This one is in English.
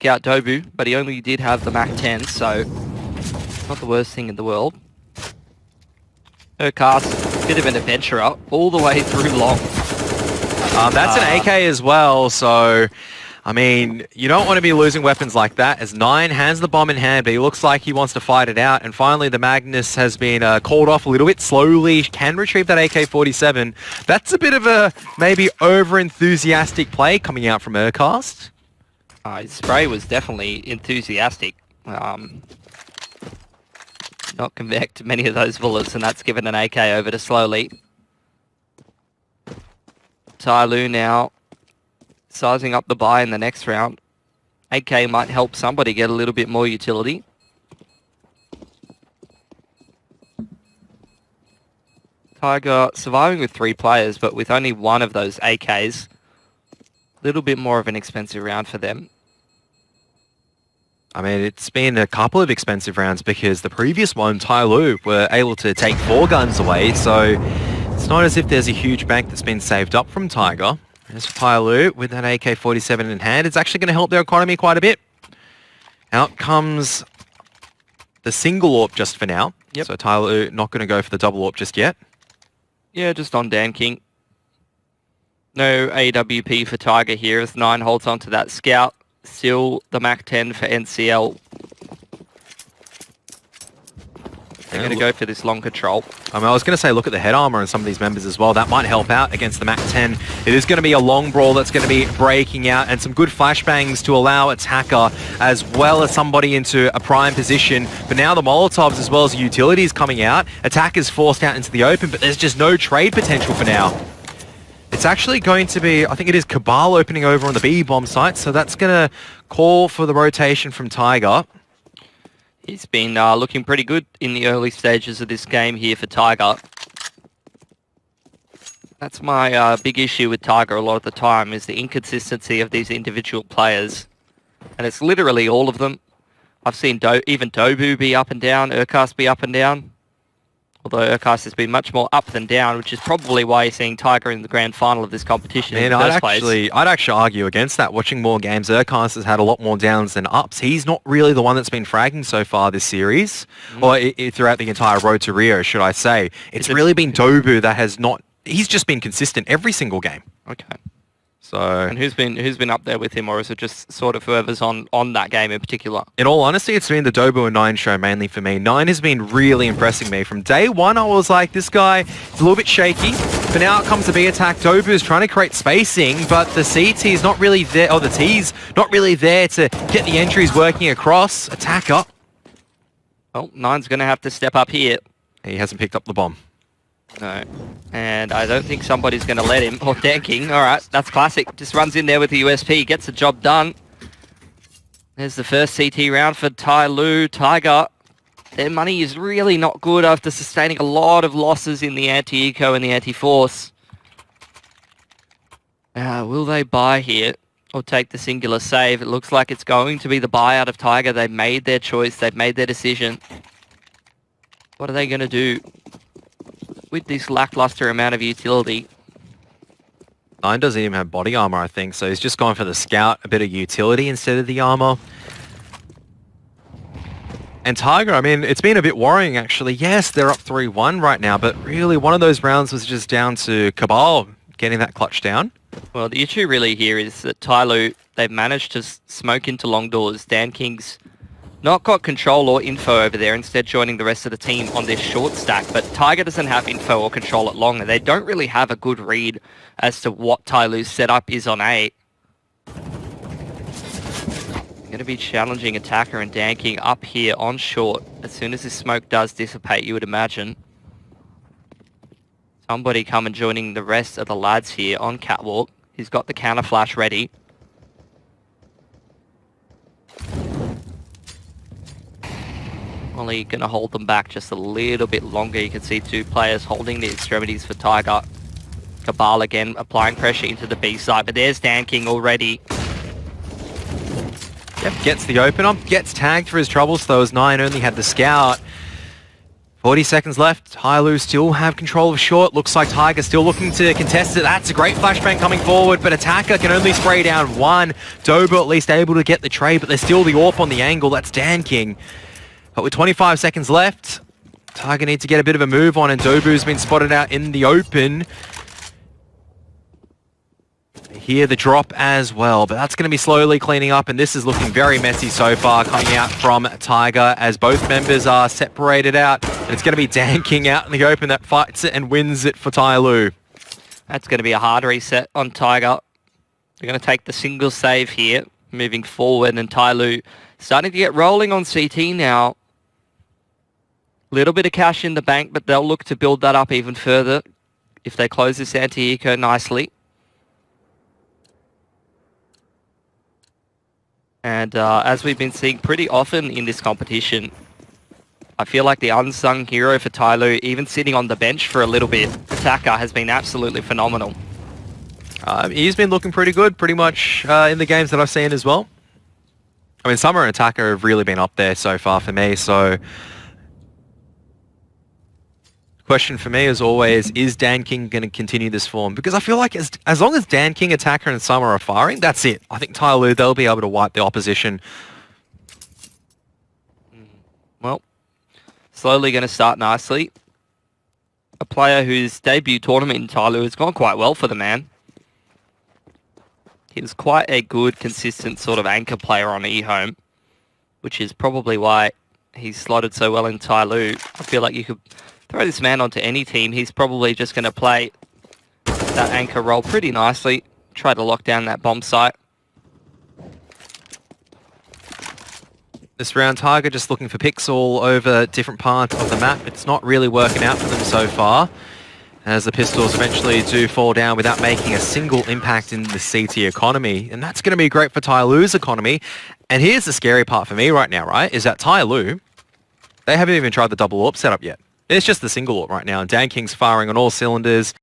out Dobu, but he only did have the Mac 10, so not the worst thing in the world. Urcast, bit of an adventurer, all the way through long. That's an AK as well, so I mean, you don't want to be losing weapons like that, as 9 has the bomb in hand, but he looks like he wants to fight it out. And finally, the Magnus has been called off a little bit slowly, can retrieve that AK-47. That's a bit of a maybe over-enthusiastic play coming out from Urcast. His spray was definitely enthusiastic. Not convect many of those bullets, and that's given an AK over to Slowly. TYLOO now sizing up the buy in the next round. AK might help somebody get a little bit more utility. Tiger surviving with 3 players, but with only one of those AKs. A little bit more of an expensive round for them. I mean, it's been a couple of expensive rounds because the previous one, TYLOO, were able to take 4 guns away, so it's not as if there's a huge bank that's been saved up from Tiger. As for TYLOO, with that AK-47 in hand, it's actually going to help their economy quite a bit. Out comes the single AWP just for now. Yep. So TYLOO not going to go for the double AWP just yet. Yeah, just on Dan King. No AWP for Tiger here as 9 holds on to that scout. Still the Mac 10 for NCL. They're going to go for this long control. I was going to say, look at the head armor on some of these members as well. That might help out against the Mac 10. It is going to be a long brawl that's going to be breaking out, and some good flashbangs to allow Attacker as well as somebody into a prime position. But now the Molotovs as well as the utilities coming out. Attacker's forced out into the open, but there's just no trade potential for now. It's actually going to be, I think it is Cabal opening over on the B bomb site, so that's going to call for the rotation from Tiger. He's been looking pretty good in the early stages of this game here for Tiger. That's my big issue with Tiger a lot of the time, is the inconsistency of these individual players. And it's literally all of them. I've seen even Dobu be up and down, Urcast be up and down. Although Urcast has been much more up than down, which is probably why you're seeing Tiger in the grand final of this competition in the first place. I'd actually argue against that. Watching more games, Urcast has had a lot more downs than ups. He's not really the one that's been fragging so far this series, or throughout the entire road to Rio, should I say. It's really been Dobu that has not... He's just been consistent every single game. Okay. So, and who's been up there with him, or is it just sort of whoever's on that game in particular? In all honesty, it's been the Dobu and 9 show mainly for me. 9 has been really impressing me. From day one, I was like, this guy is a little bit shaky. But now it comes to B attack. Dobu is trying to create spacing, but the CT is not really there, or the T's not really there to get the entries working across. Attacker. Well, 9's going to have to step up here. He hasn't picked up the bomb. No. And I don't think somebody's going to let him. Oh, Dan King. All right, that's classic. Just runs in there with the USP, gets the job done. There's the first CT round for TYLOO. Tiger, their money is really not good after sustaining a lot of losses in the anti-eco and the anti-force. Will they buy here or take the singular save? It looks like it's going to be the buy out of Tiger. They've made their choice. They've made their decision. What are they going to do with this lackluster amount of utility? 9 doesn't even have body armor, I think, so he's just gone for the scout, a bit of utility instead of the armor. And Tiger, I mean, it's been a bit worrying, actually. Yes, they're up 3-1 right now, but really one of those rounds was just down to Cabal getting that clutch down. Well, the issue really here is that TYLOO, they've managed to smoke into long doors. Dan King's not got control or info over there, instead joining the rest of the team on this short stack. But Tiger doesn't have info or control at long, and they don't really have a good read as to what TYLOO's setup is on A. Going to be challenging Attacker and Dan King up here on short. As soon as this smoke does dissipate, you would imagine somebody come and joining the rest of the lads here on Catwalk. He's got the counter flash ready. Only going to hold them back just a little bit longer. You can see 2 players holding the extremities for Tiger. Cabal again applying pressure into the B side, but there's Dan King already. Yep, gets the open up, gets tagged for his troubles though, as 9 only had the scout. 40 seconds left. TYLOO still have control of short. Looks like Tiger still looking to contest it. That's a great flashbang coming forward, but Attacker can only spray down one. Dobo at least able to get the trade, but there's still the AWP on the angle. That's Dan King. But with 25 seconds left, Tiger needs to get a bit of a move on, and Dobu's been spotted out in the open. Here the drop as well, but that's going to be slowly cleaning up, and this is looking very messy so far coming out from Tiger as both members are separated out, and it's going to be Dan King out in the open that fights it and wins it for TYLOO. That's going to be a hard reset on Tiger. They're going to take the single save here, moving forward, and TYLOO starting to get rolling on CT now. Little bit of cash in the bank, but they'll look to build that up even further if they close this anti-eco nicely. And as we've been seeing pretty often in this competition, I feel like the unsung hero for TYLOO, even sitting on the bench for a little bit, Attacker, has been absolutely phenomenal. He's been looking pretty good, pretty much in the games that I've seen as well. I mean, Summer and Attacker have really been up there so far for me, so... Question for me, as always, is Dan King going to continue this form? Because I feel like as long as Dan King, Attacker, and Summer are firing, that's it. I think TYLOO, they'll be able to wipe the opposition. Well, slowly going to start nicely. A player whose debut tournament in TYLOO has gone quite well for the man. He was quite a good, consistent sort of anchor player on eHome, which is probably why he's slotted so well in TYLOO. I feel like you could throw this man onto any team. He's probably just going to play that anchor role pretty nicely. Try to lock down that bomb site. This round, Tiger just looking for picks all over different parts of the map. It's not really working out for them so far, as the pistols eventually do fall down without making a single impact in the CT economy. And that's going to be great for TYLOO's economy. And here's the scary part for me right now, right, is that TYLOO, they haven't even tried the double AWP setup yet. It's just the single AWP right now, and Dan King's firing on all cylinders.